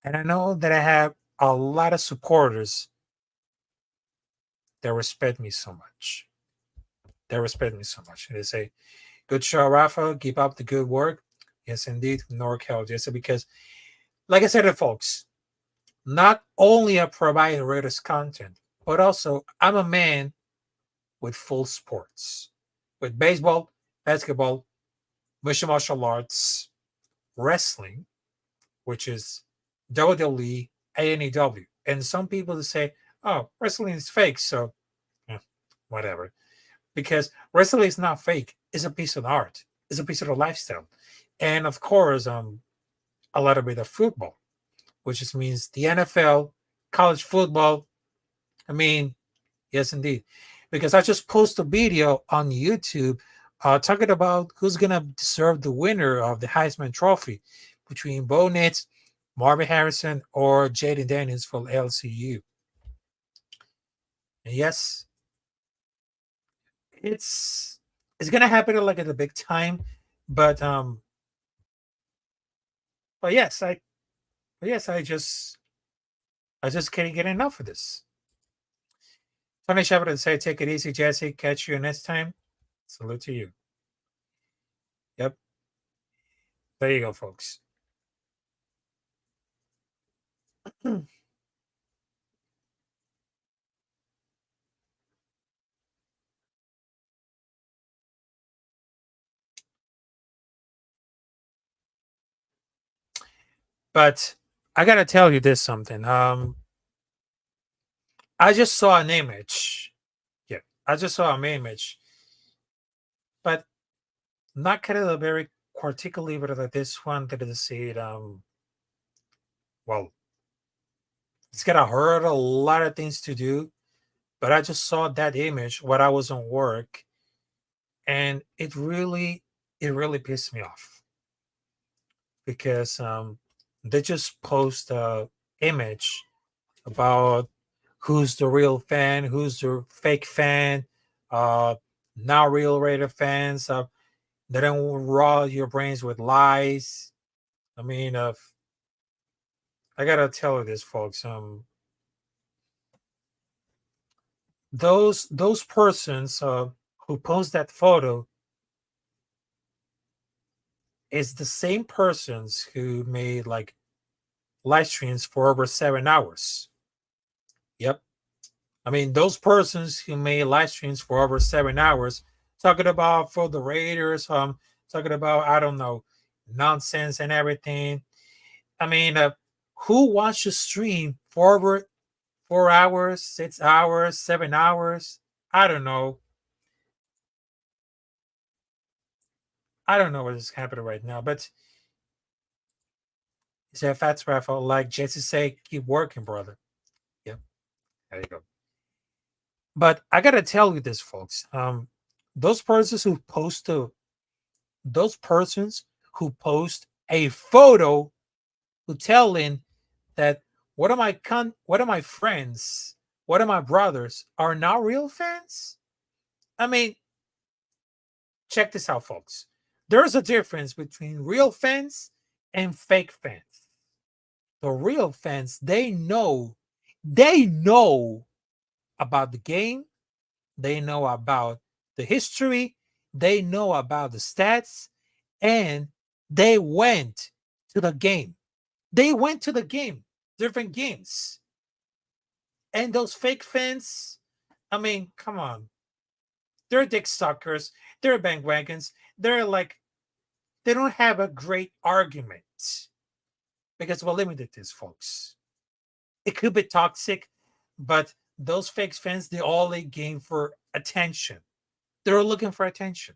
And I know that I have a lot of supporters that respect me so much. They respect me so much. And they say, good show, Rafa. Keep up the good work. Yes, indeed. NorCal. Yes, because, like I said, folks, not only I provide Raiders content, but also I'm a man with full sports, with baseball, basketball, mixed martial arts, wrestling, which is WWE, ANEW. And some people say, oh, wrestling is fake. So, whatever. Because wrestling is not fake. It's a piece of art. It's a piece of the lifestyle. And of course, a little bit of football, which just means the NFL, college football. I mean, yes, indeed. Because I just posted a video on YouTube talking about who's gonna deserve the winner of the Heisman Trophy between Bo Nix, Marvin Harrison, or Jaden Daniels for LCU. And yes, it's it's gonna happen like at a big time, but but yes, I just can't get enough of this. Tony Shepard would say, "Take it easy, Jesse. Catch you next time." Salute to you. Yep, there you go, folks. But I gotta tell you this something. I just saw an image. Yeah, I just saw an image, but not kind of very particularly, but like this one that is it. Well, it's gonna hurt a lot of things to do, but I just saw that image when I was on work, and it really pissed me off because they just post a image about who's the real fan, who's the fake fan, uh, not real Raider fans. They don't raw your brains with lies. I mean, I gotta tell you this, folks. Those persons who post that photo is the same persons who made like live streams for over 7 hours. Yep. I mean, those persons who made live streams for over 7 hours, talking about for the Raiders, talking about I don't know nonsense and everything. I mean, who wants to stream for over 4 hours, 6 hours, 7 hours? I don't know. I don't know what is happening right now, but it's a fat raffle. Like Jesse say, keep working, brother. Yep, there you go. But I gotta tell you this, folks. Those persons who post a those persons who post a photo who telling that one of my friends, one of my brothers are not real fans. I mean, check this out, folks. There's a difference between real fans and fake fans. The real fans, they know about the game, they know about the history, they know about the stats, and they went to the game. They went to the game, different games. And those fake fans, I mean, come on. They're dick suckers. They're bandwagons. They're like, they don't have a great argument because we're limited this, folks. It could be toxic, but those fake fans, they all a game for attention. They're looking for attention.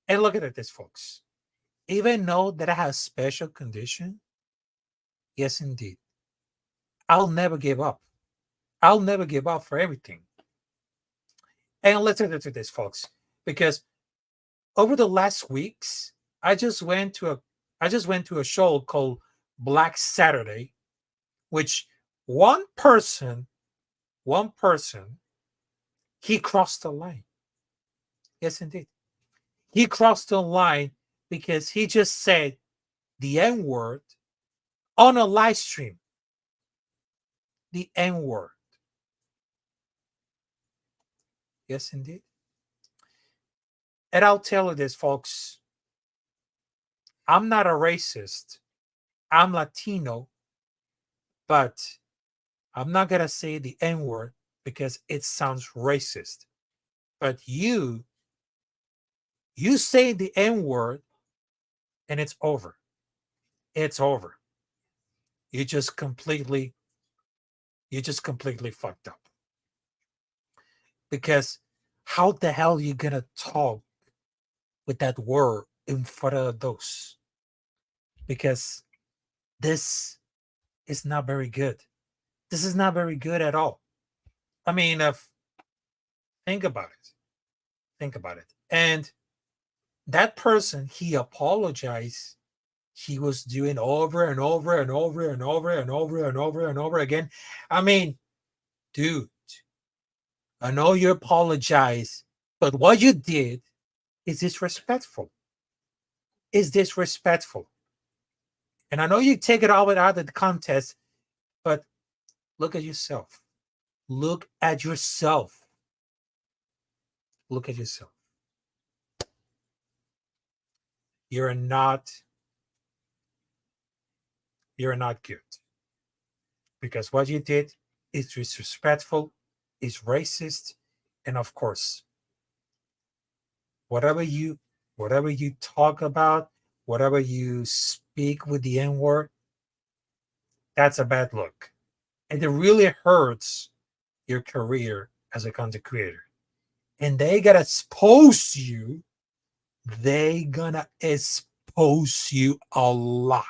And look at this, folks. Even know that I have special condition? Yes, indeed. I'll never give up. I'll never give up for everything. And let's get into this, folks, because over the last weeks, I just went to a I just went to a show called Black Saturday, which one person, one person, he crossed the line. Yes, indeed. He crossed the line because he just said the N word on a live stream. The N word. Yes, indeed. And I'll tell you this, folks. I'm not a racist. I'm Latino, but I'm not going to say the N word because it sounds racist. But you say the N word and it's over. It's over. You just completely, you just completely fucked up. Because how the hell are you going to talk with that word in front of those? Because this is not very good. This is not very good at all. I mean, think about it. Think about it. And that person, he apologized. He was doing over and over and over and over and over and over and over again. I mean, dude, I know you apologize, but what you did is disrespectful. Is disrespectful. And I know you take it all out of the contest, but look at yourself. Look at yourself. Look at yourself. You're not good. Because what you did is disrespectful, is racist, and of course, whatever you talk about, whatever you speak with the N word, that's a bad look. And it really hurts your career as a content creator. And they gotta expose you. They gonna expose you a lot.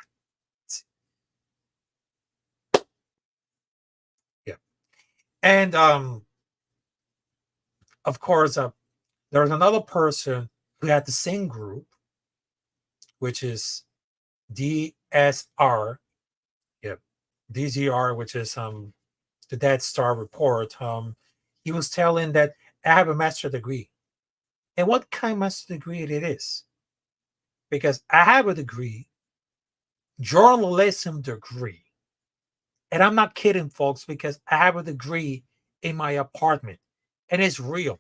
Yeah. And of course, there's another person who had the same group, which is DSR. Yep. DZR, which is the Dead Star Report. He was telling that I have a master's degree. And what kind of master's degree it is? Because I have a degree, journalism degree. And I'm not kidding, folks, because I have a degree in my apartment. And it's real.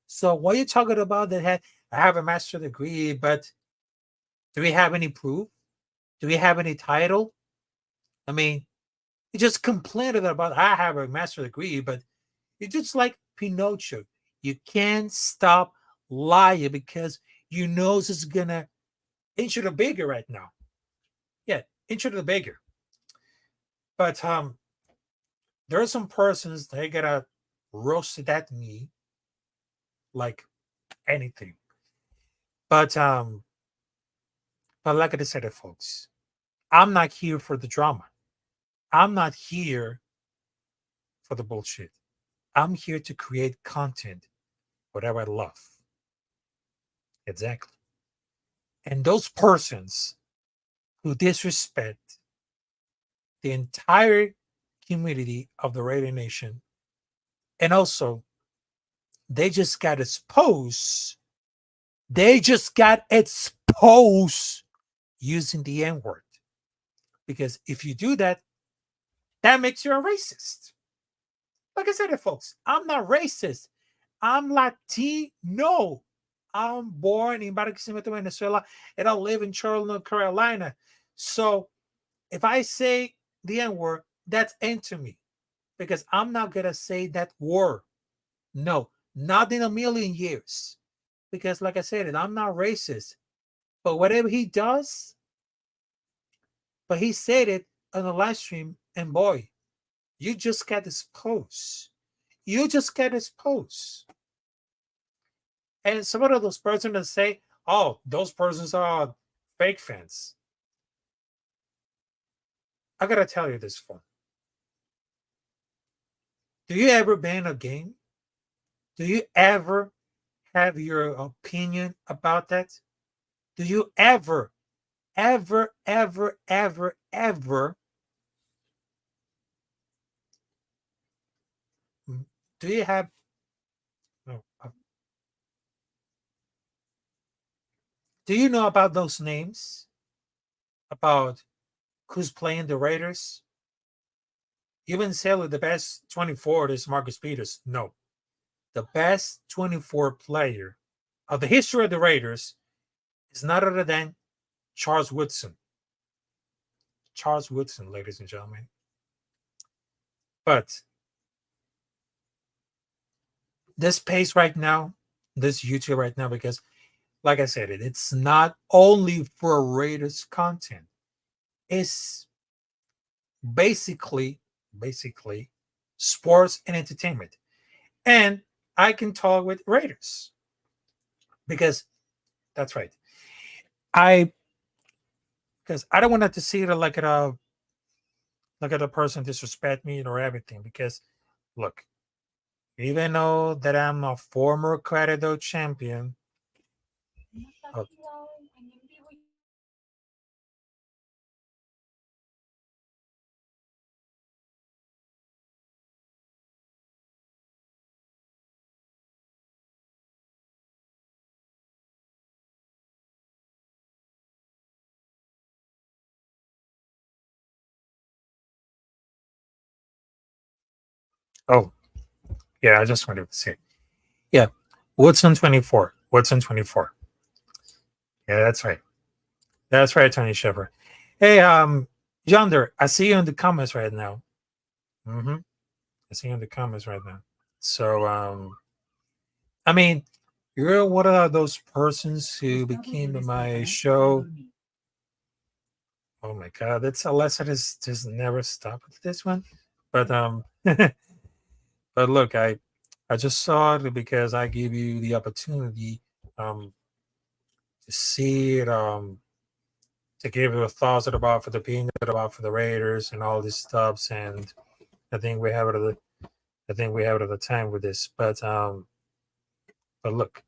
So what you're talking about that I have a master's degree, but do we have any proof? Do we have any title? I mean, you just complained about I have a master's degree, but you're just like Pinocchio. You can't stop lying because your nose is gonna inch the bigger right now. Yeah, inch the bigger. But there are some persons they gotta roast it at me like anything. But like I said, folks, I'm not here for the drama. I'm not here for the bullshit. I'm here to create content, whatever I love. Exactly. And those persons who disrespect the entire community of the Radio Nation, and also they just got exposed. They just got exposed using the N word. Because if you do that, that makes you a racist. Like I said, folks, I'm not racist. I'm Latino. I'm born in Barquisimeto, Venezuela, and I live in Charlotte, North Carolina. So if I say the N word, that's into me because I'm not going to say that word. No, not in a million years. Because, like I said, I'm not racist. But whatever he does, but he said it on the live stream, and boy, you just got exposed. You just get exposed. And some of those persons that say, oh, those persons are fake fans. I gotta tell you this one. Do you ever ban a game? Do you ever have your opinion about that? Do you ever, ever, ever, ever, ever do you have no, do you know about those names? About who's playing the Raiders? Even say the best 24 is Marcus Peters. No. The best 24 player of the history of the Raiders is none other than Charles Woodson. Charles Woodson, ladies and gentlemen. But this pace right now, this YouTube right now, because like I said, it's not only for Raiders content. It's basically sports and entertainment. And I can talk with Raiders because that's right. Because I don't want to see it like at a person disrespect me or everything. Because look, even though that I'm a former Credido champion, Oh, yeah, I just wanted to say. Yeah, Woodson 24. Woodson 24. Yeah, that's right. That's right, Tony Shepard. Hey, Yonder, I see you in the comments right now. Mm-hmm. I see you in the comments right now. So, I mean, you're one of those persons who became my show. Oh my God, that's a lesson is just never stop with this one. But but look, I just saw it because I gave you the opportunity um to see it, to give you a thoughts about for the opinion about for the Raiders and all these stuffs, and I think we have it at the I think we have it at the time with this. But look,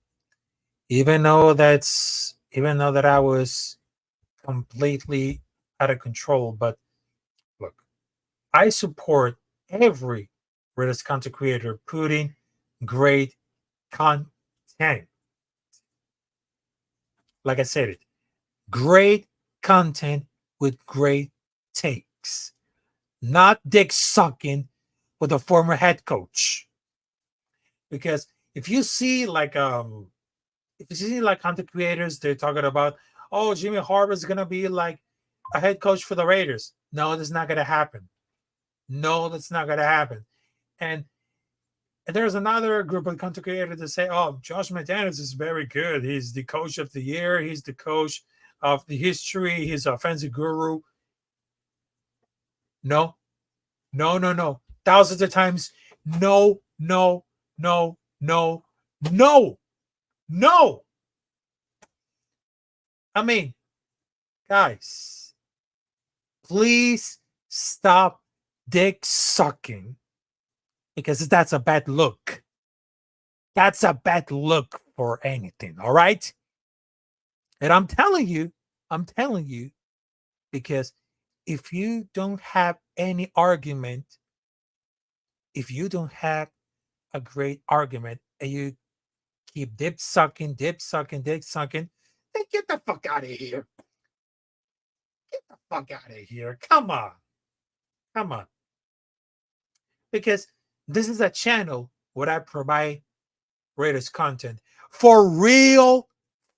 even though that I was completely out of control, but look, I support every Raiders content creator putting great content. Like I said it, great content with great takes, not dick sucking with a former head coach. Because if you see content creators, they're talking about, oh, Jimmy Harbaugh is gonna be like a head coach for the Raiders. No, that's not gonna happen. No, that's not gonna happen. And there's another group of content creators that say, oh, Josh McDaniels is very good. He's the coach of the year. He's the coach of the history. He's offensive guru. No, no, no, no. Thousands of times, no, no, no, no, no, no. I mean, guys, please stop dick sucking because that's a bad look. That's a bad look for anything. All right. And I'm telling you, because if you don't have any argument, if you don't have a great argument and you keep dip sucking, then get the fuck out of here. Get the fuck out of here. Come on. Come on. Because this is a channel where I provide Raiders content for real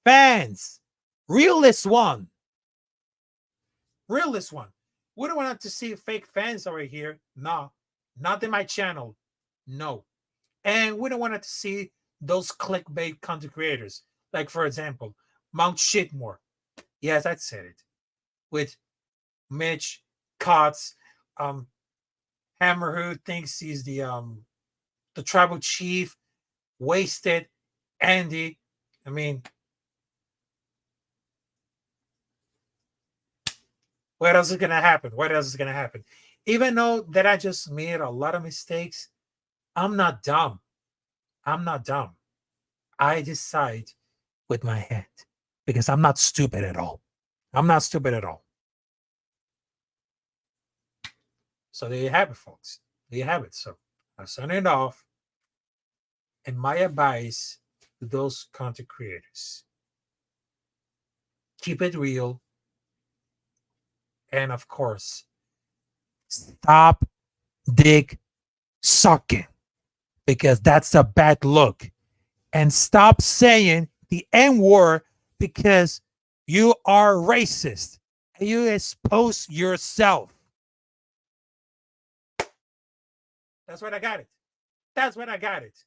fans. Realist one. Realist one. We don't want to see fake fans over here. No, not in my channel. No. And we don't want to see those clickbait content creators. Like, for example, Mount Shitmore. Yes, I said it. With Mitch, Kotz, Hammer, who thinks he's the tribal chief, Wasted, Andy. I mean, what else is gonna happen? What else is gonna happen? Even though that I just made a lot of mistakes, I'm not dumb. I'm not dumb. I decide with my head because I'm not stupid at all. I'm not stupid at all. So there you have it, folks. There you have it. So I sign it off. And my advice to those content creators: keep it real. And of course, stop dick sucking because that's a bad look. And stop saying the N word because you are racist and you expose yourself. That's what I got it. That's what I got it.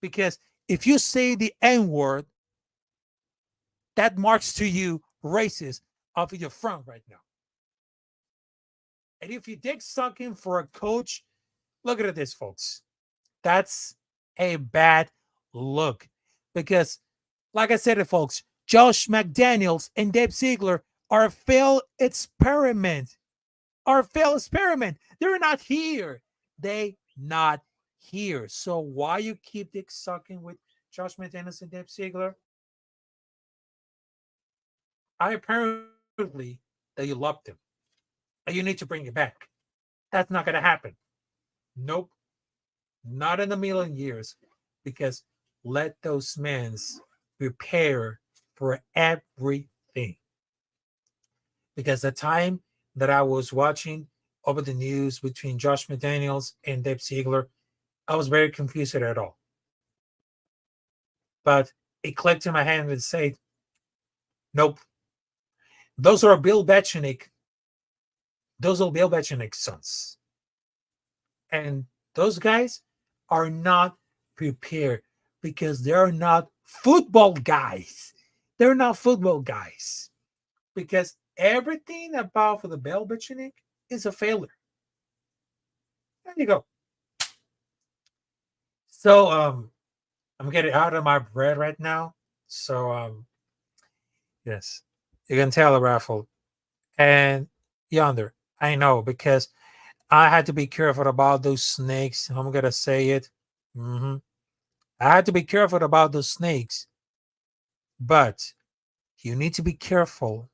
Because if you say the N word, that marks to you racist off of your front right now. And if you dick sucking for a coach, look at this, folks. That's a bad look. Because, like I said, folks, Josh McDaniels and Dave Ziegler are a failed experiment. They're not here. They not here. So why you keep dick sucking with Josh McDaniels and Dave Ziegler? I apparently that you loved him. And you need to bring it back. That's not going to happen. Nope. Not in a million years. Because let those men prepare for everything. Because the time that I was watching over the news between Josh McDaniels and Dave Ziegler, I was very confused at all. But it clicked in my hand and said, nope. Those are Bill Belichick. Those are Bill Belichick's sons. And those guys are not prepared because they're not football guys. They're not football guys. Because everything about for the Bill Belichick is a failure. There you go. So I'm getting out of my bread right now. So yes. You can tell, Raffle. And yonder, I know because I had to be careful about those snakes. I'm gonna say it. I had to be careful about those snakes, but you need to be careful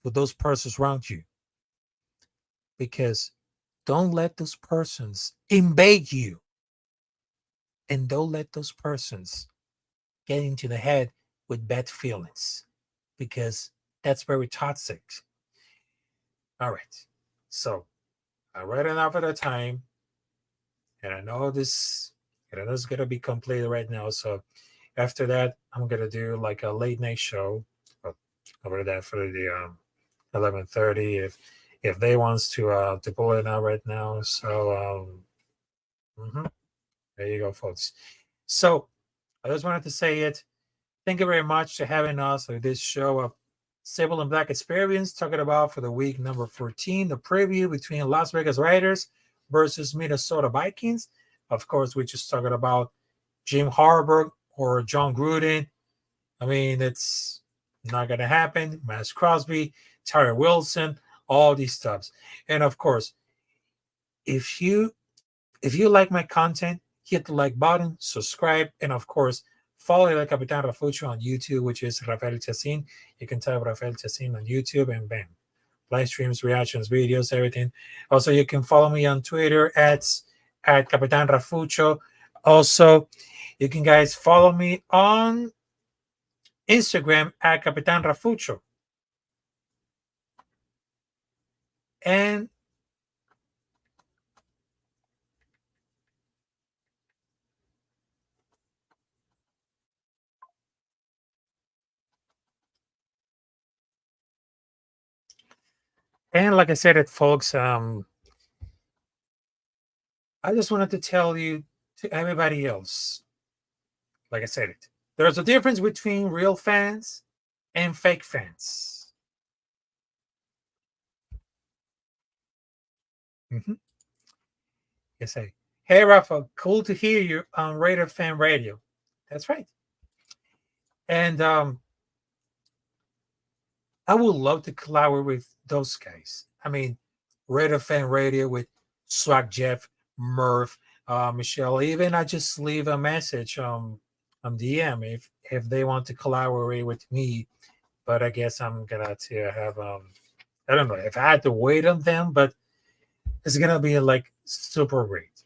with those persons around you because don't let those persons invade you, and don't let those persons get into the head with bad feelings because that's very toxic. All right, so I read enough at a time, and I know this. And I know it's gonna be completed right now. So after that, I'm gonna do like a late night show. Over that for the 11:30 if they wants to pull it out right now. So there you go, folks. So I just wanted to say it. Thank you very much for having us for this show of Sable and Black Experience, talking about for the week number 14, the preview between Las Vegas Raiders versus Minnesota Vikings. Of course, we're just talking about Jim Harbaugh or John Gruden. I mean, it's not going to happen. Maxx Crosby, Tyree Wilson, all these stuffs. And of course, if you like my content, hit the like button, subscribe, and of course, follow like Capitán Rafucho on YouTube, which is Rafael Chacín. You can type Rafael Chacín on YouTube and bam. Live streams, reactions, videos, everything. Also, you can follow me on Twitter at Capitán Rafucho. Also, you can guys follow me on Instagram at Capitán Rafucho. And like I said it, folks, I just wanted to tell you to everybody else, like I said it, there's a difference between real fans and fake fans. Mm-hmm. Yes, hey, Rafa, cool to hear you on Raider Fan Radio. That's right. And I would love to collaborate with those guys. I mean, Raider Fan Radio with Swag Jeff, Murph, Michelle. Even I just leave a message on DM if they want to collaborate with me. But I guess I'm gonna to have I don't know if I had to wait on them, but it's gonna be like super great.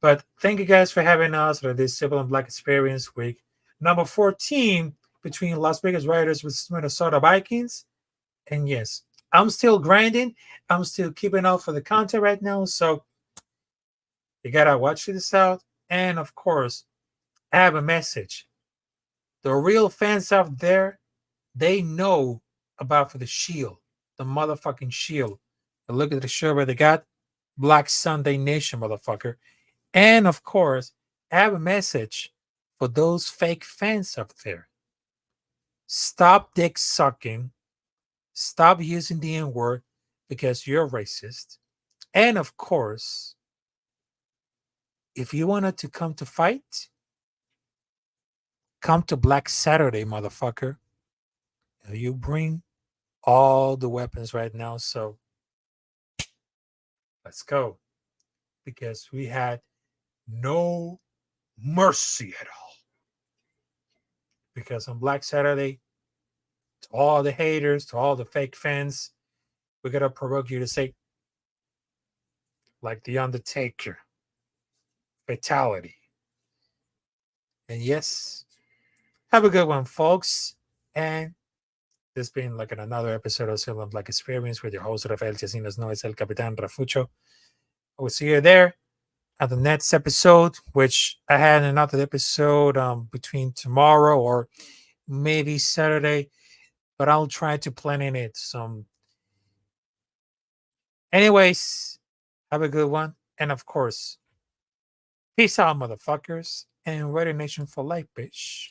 But thank you guys for having us for this Civil and Black Experience Week number 14 between Las Vegas Raiders with Minnesota Vikings. And yes, I'm still grinding. I'm still keeping up for the content right now. So you gotta watch this out. And of course, I have a message. The real fans out there, they know about for the shield, the motherfucking shield. And look at the shirt where they got Black Sunday Nation, motherfucker. And of course, I have a message for those fake fans out there. Stop dick sucking. Stop using the N word because you're racist. And of course, if you wanted to come to fight, come to Black Saturday, motherfucker. You bring all the weapons right now. So let's go. Because we had no mercy at all. Because on Black Saturday, to all the haters, to all the fake fans, we're going to provoke you to say, like The Undertaker, fatality. And yes, have a good one, folks. And This being like another episode of Silver Black Experience with your host Rafael Chacín. No, es el Capitán Rafucho. I will see you there at the next episode, which I had another episode between tomorrow or maybe Saturday, but I'll try to plan in it some. Anyways, have a good one. And of course, peace out, motherfuckers. And Raider Nation for life, bitch.